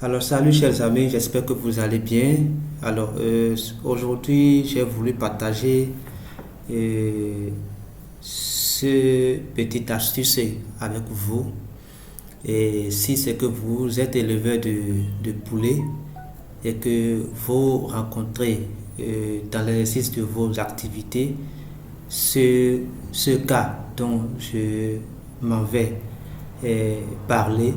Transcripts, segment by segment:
Alors salut chers amis, j'espère que vous allez bien. Alors aujourd'hui j'ai voulu partager euh, ce petit astuce avec vous. Et si c'est que vous êtes éleveur de poulet et que vous rencontrez dans l'exercice de vos activités ce cas dont je m'en vais parler,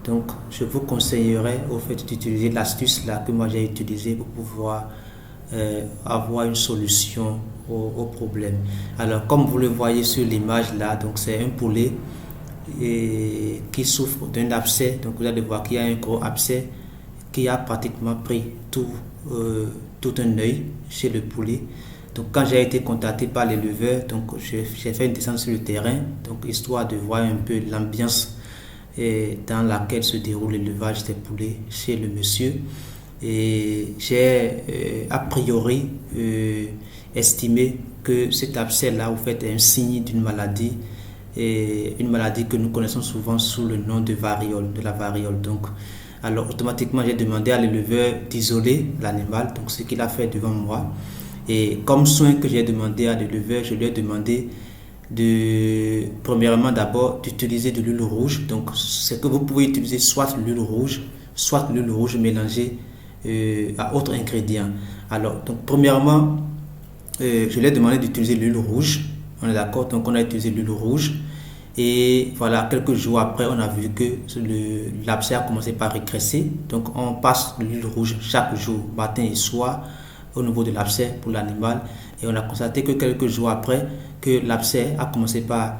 donc, je vous conseillerais au fait d'utiliser l'astuce là que moi j'ai utilisée pour pouvoir avoir une solution au problème. Alors, comme vous le voyez sur l'image là, donc c'est un poulet qui souffre d'un abcès. Donc, vous allez voir qu'il y a un gros abcès qui a pratiquement pris tout un œil chez le poulet. Donc, quand j'ai été contacté par l'éleveur, donc j'ai fait une descente sur le terrain, donc histoire de voir un peu l'ambiance dans laquelle se déroule l'élevage des poulets chez le monsieur. Et j'ai a priori estimé que cet abcès-là, au fait, est un signe d'une maladie, et une maladie que nous connaissons souvent sous le nom de variole, de la variole. Donc, alors automatiquement, j'ai demandé à l'éleveur d'isoler l'animal, donc ce qu'il a fait devant moi. Et comme soin que j'ai demandé à l'éleveur, je lui ai demandé premièrement d'abord d'utiliser de l'huile rouge. Donc c'est que vous pouvez utiliser soit l'huile rouge mélangée à autres ingrédients. Alors donc premièrement je lui ai demandé d'utiliser l'huile rouge. On est d'accord, donc on a utilisé l'huile rouge et voilà, quelques jours après on a vu que l'abcès a commencé par régresser. Donc on passe l'huile rouge chaque jour, matin et soir, au niveau de l'abcès pour l'animal, et on a constaté que quelques jours après que l'abcès a commencé par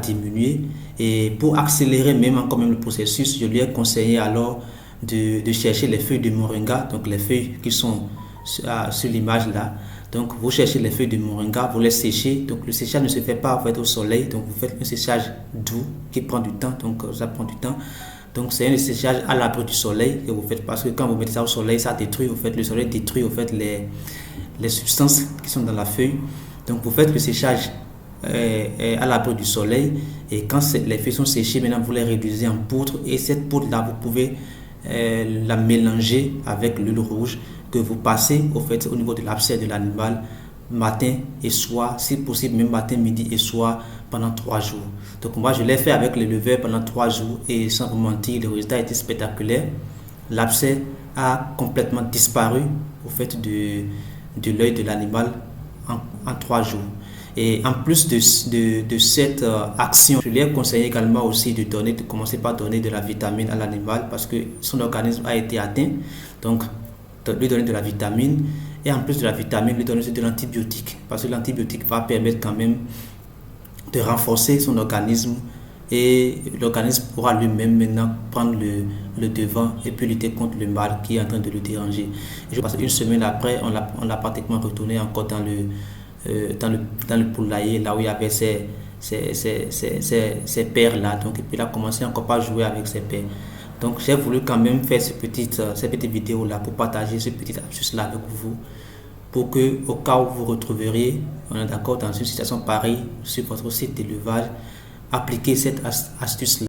diminuer. Et pour accélérer même encore même le processus, je lui ai conseillé alors de chercher les feuilles de moringa, donc les feuilles qui sont sur l'image là. Donc vous cherchez les feuilles de moringa, vous les séchez. Donc le séchage ne se fait pas en fait au soleil, donc vous faites un séchage doux qui prend du temps, donc ça prend du temps. Donc c'est un séchage à l'abri du soleil que vous faites, parce que quand vous mettez ça au soleil, ça détruit, au fait, le soleil détruit au fait les substances qui sont dans la feuille. Donc vous faites le séchage à l'abri du soleil, et quand les feuilles sont séchées, maintenant vous les réduisez en poudre, et cette poudre là vous pouvez la mélanger avec l'huile rouge que vous passez au fait au niveau de l'abcès de l'animal matin et soir, si possible même matin, midi et soir pendant 3 jours. Donc moi je l'ai fait avec l'éleveur pendant 3 jours, et sans vous mentir, le résultat était spectaculaire. L'abcès a complètement disparu au fait de l'œil de l'animal en 3 jours. Et en plus de cette action, je lui ai conseillé également aussi de commencer par donner de la vitamine à l'animal, parce que son organisme a été atteint. Donc lui donner de la vitamine, et en plus de la vitamine, lui donner aussi de l'antibiotique, parce que l'antibiotique va permettre quand même de renforcer son organisme, et l'organisme pourra lui-même maintenant prendre le devant et puis lutter contre le mal qui est en train de le déranger. Et je pense qu'une semaine après, on l'a pratiquement retourné encore dans le poulailler, là où il y avait ces paires là. Donc, et puis il a commencé encore par jouer avec ses paires. Donc j'ai voulu quand même faire ces petites vidéos là pour partager ce petit astuce là avec vous, pour que au cas où vous retrouveriez, on est d'accord, dans une situation pareille sur votre site d'élevage, appliquez cette astuce là.